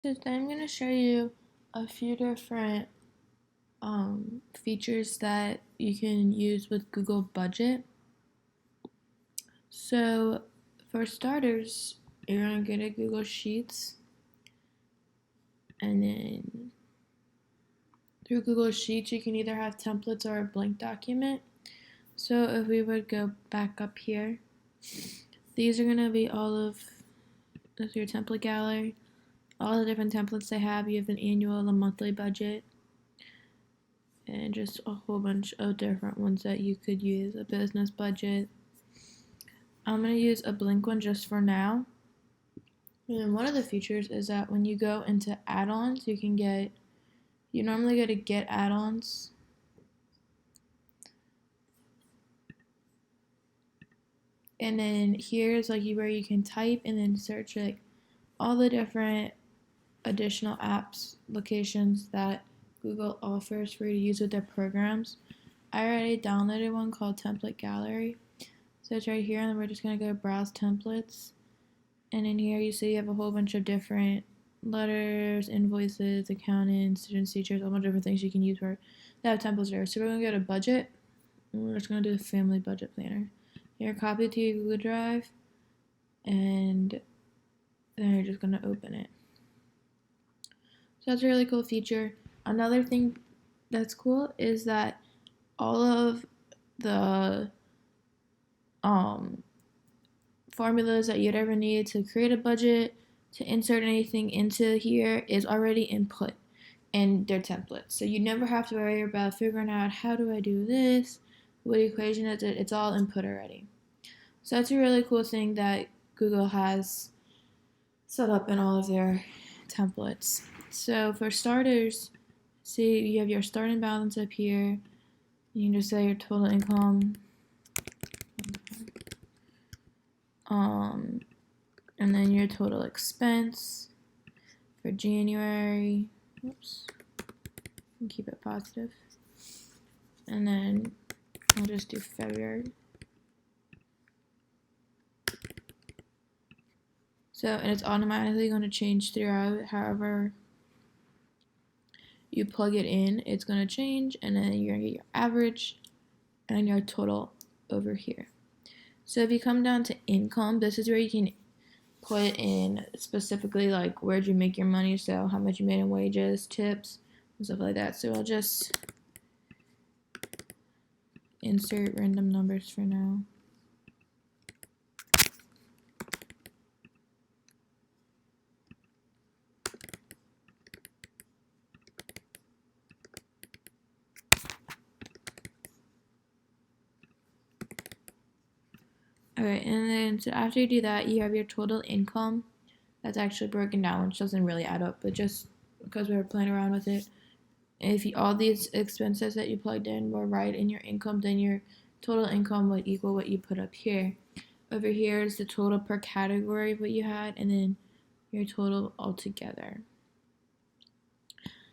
So today I'm going to show you a few different features that you can use with Google Budget. So for starters, you're going to get a Google Sheets, and then through Google Sheets you can either have templates or a blank document. So if we would go back up here, these are going to be all of your template gallery, all the different templates they have. You have an annual, a monthly budget, and just a whole bunch of different ones that you could use. A business budget. I'm going to use a blank one just for now. And one of the features is that when you go into add-ons, you normally go to get add-ons. And then here's like where you can type and then search like all the different additional apps, locations that Google offers for you to use with their programs. I already downloaded one called Template Gallery. So it's right here, and then we're just going to go browse templates. And in here you see you have a whole bunch of different letters, invoices, accountants, student teachers, a bunch of different things you can use for that have templates there. So we're going to go to budget, and we're just going to do a family budget planner. Here, copy it to your Google Drive, and then you're just going to open it. So that's a really cool feature. Another thing that's cool is that all of the formulas that you'd ever need to create a budget, to insert anything into here is already input in their templates. So you never have to worry about figuring out how do I do this, what equation is it, it's all input already. So that's a really cool thing that Google has set up in all of their templates. So for starters, see you have your starting balance up here. You can just say your total income. And then your total expense for January. Oops. And keep it positive. And then we'll just do February. So, and it's automatically going to change throughout. However you plug it in, it's going to change, and then you're going to get your average and your total over here. So if you come down to income, this is where you can put in specifically like where'd you make your money, so how much you made in wages, tips, and stuff like that. So I'll just insert random numbers for now. Alright, and then so after you do that, you have your total income that's actually broken down, which doesn't really add up, but just because we were playing around with it. If all these expenses that you plugged in were right in your income, then your total income would equal what you put up here. Over here is the total per category of what you had, and then your total altogether.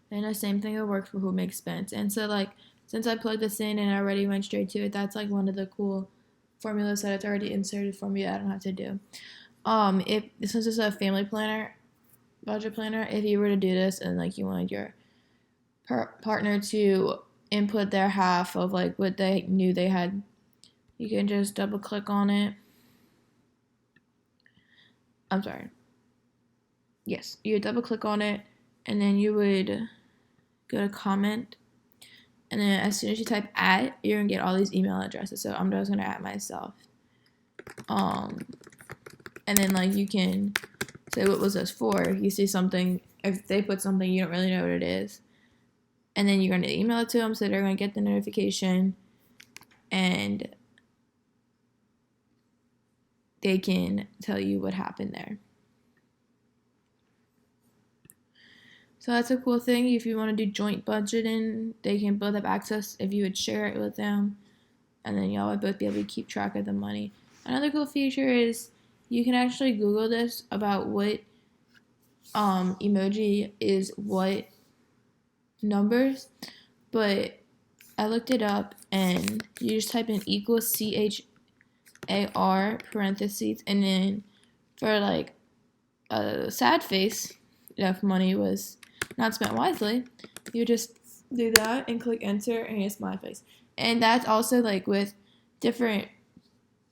And the same thing will work for home expense. And so like, since I plugged this in and I already went straight to it, that's like one of the cool formulas that it's already inserted for me that I don't have to do. If since it's a family planner, budget planner, if you were to do this and like you wanted your partner to input their half of like what they knew they had, you can just double click on it. I'm sorry. Yes, you would double click on it, and then you would go to comment, and then as soon as you type @, you're gonna get all these email addresses. So I'm just gonna add myself. And then like you can say what was this for. If you see something, if they put something you don't really know what it is, and then you're gonna email it to them, so they're gonna get the notification, and they can tell you what happened there. So that's a cool thing. If you want to do joint budgeting, they can both have access if you would share it with them, and then y'all would both be able to keep track of the money. Another cool feature is you can actually Google this about what emoji is what numbers, but I looked it up, and you just type in equals CHAR parentheses, and then for like a sad face, if money was not spent wisely, you just do that and click enter and hit smiley face. And that's also like with different,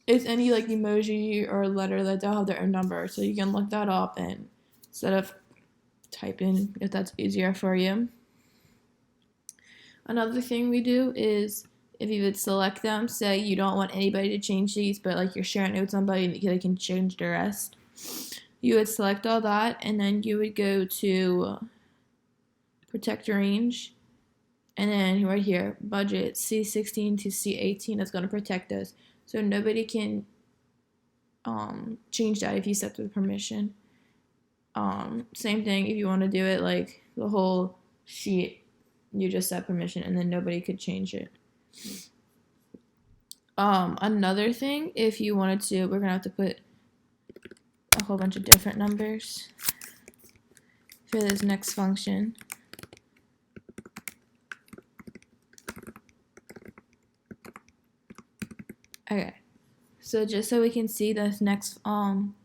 it's any like emoji or letter that they'll have their own number, so you can look that up and instead of type in if that's easier for you. Another thing we do is if you would select them, say you don't want anybody to change these, but like you're sharing it with somebody and they can change the rest, you would select all that and then you would go to protect range, and then right here, budget C16 to C18 is going to protect us. So nobody can change that if you set the permission. Same thing if you want to do it like the whole sheet, you just set permission and then nobody could change it. Another thing, if you wanted to, we're gonna have to put a whole bunch of different numbers for this next function. Okay, so just so we can see this next thing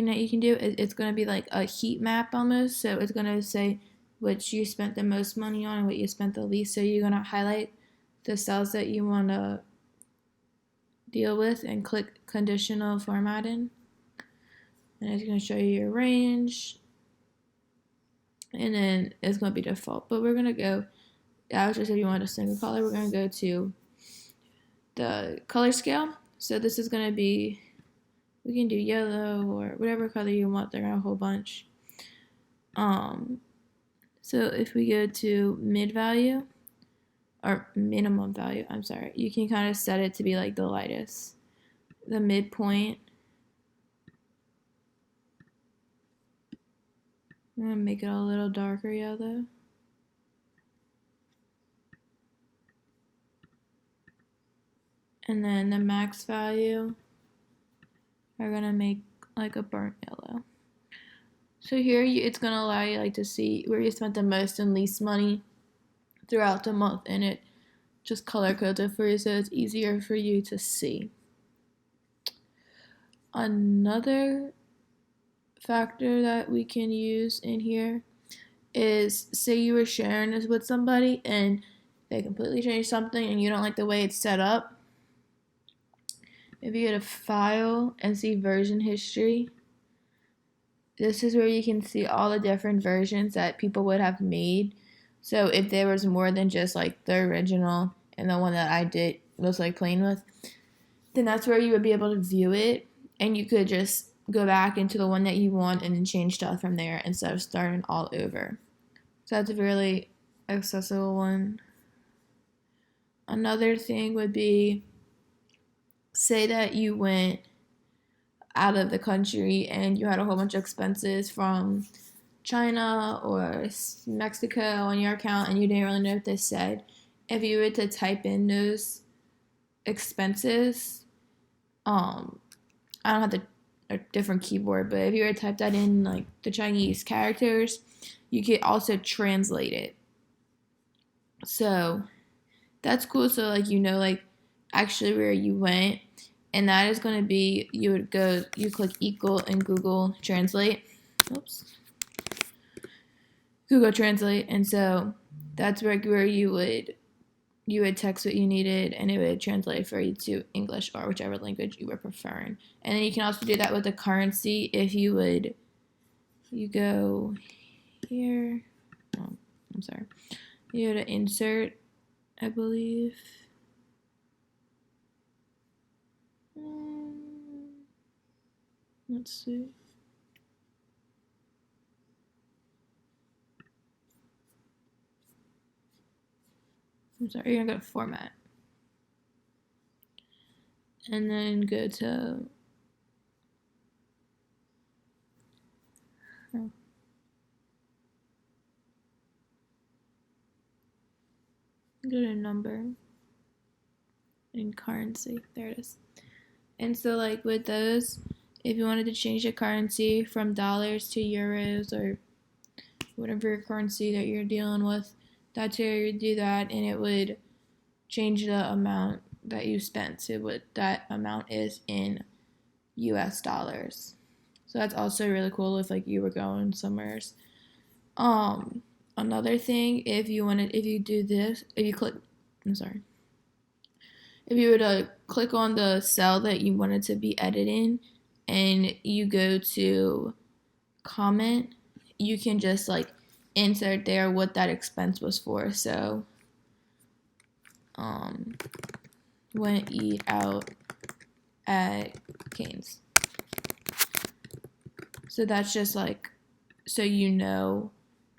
that you can do, it's going to be like a heat map almost. So it's going to say what you spent the most money on and what you spent the least. So you're going to highlight the cells that you want to deal with and click conditional formatting. And it's going to show you your range. And then it's going to be default. But we're going to go, just if you want a single color, we're going to go to the color scale. So this is going to be, we can do yellow or whatever color you want. There are a whole bunch. So if we go to mid value, or minimum value, I'm sorry, you can kind of set it to be like the lightest. The midpoint, I'm going to make it a little darker yellow. And then the max value, we're going to make like a burnt yellow. So here it's going to allow you like to see where you spent the most and least money throughout the month, and it just color codes it for you so it's easier for you to see. Another factor that we can use in here is, say you were sharing this with somebody and they completely changed something and you don't like the way it's set up. If you go to file and see version history, this is where you can see all the different versions that people would have made. So if there was more than just like the original and the one that I did was like playing with, then that's where you would be able to view it, and you could just go back into the one that you want and then change stuff from there instead of starting all over. So that's a really accessible one. Another thing would be, say that you went out of the country and you had a whole bunch of expenses from China or Mexico on your account and you didn't really know what they said. If you were to type in those expenses, I don't have a different keyboard, but if you were to type that in like the Chinese characters, you could also translate it. So that's cool. So like you know like actually where you went, and that is going to be, you click equal in Google Translate. Oops. Google Translate, and so that's where you would text what you needed, and it would translate for you to English or whichever language you were preferring. And then you can also do that with the currency. If you go here, I'm sorry, you go to insert, I believe. Let's see. I'm sorry, you're gonna go to format. And then go to number and currency. There it is. And so like with those, if you wanted to change the currency from dollars to euros or whatever currency that you're dealing with, that's where you would do that, and it would change the amount that you spent to what that amount is in US dollars. So that's also really cool if like you were going somewhere. Another thing, if you do this, if you click, I'm sorry, if you were to click on the cell that you wanted to be editing and you go to comment, you can just like insert there what that expense was for. So, went eat out at Cane's. So that's just like, so you know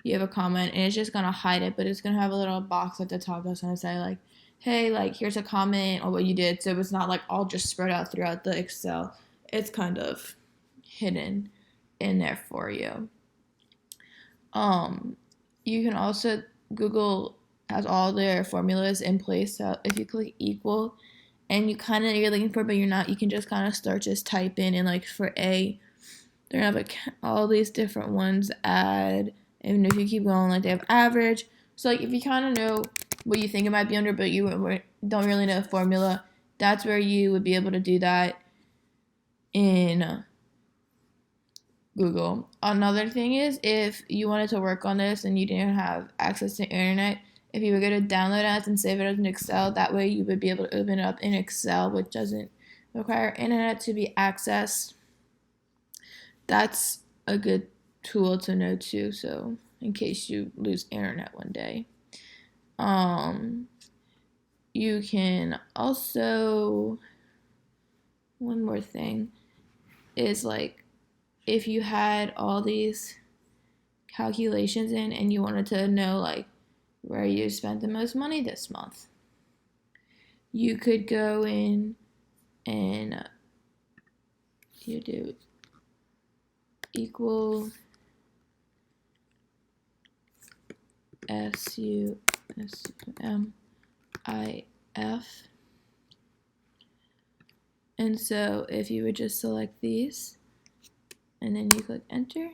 you have a comment, and it's just gonna hide it, but it's gonna have a little box at the top that's gonna say like, hey, like here's a comment on what you did. So it's not like all just spread out throughout the Excel. It's kind of hidden in there for you. You can also, Google has all their formulas in place. So if you click equal and you're looking for, but you're not, you can just kind of start just type in, and like for A, they're gonna have like all these different ones, add, and if you keep going, like they have average. So like if you kind of know what you think it might be under, but you don't really know the formula, that's where you would be able to do that in Google. Another thing is, if you wanted to work on this and you didn't have access to internet, if you were going to download it and save it as an Excel, that way you would be able to open it up in Excel, which doesn't require internet to be accessed. That's a good tool to know too, so in case you lose internet one day. You can also, one more thing is like, if you had all these calculations in and you wanted to know like where you spent the most money this month, you could go in and you do equal SUMIF. And so if you would just select these and then you click enter,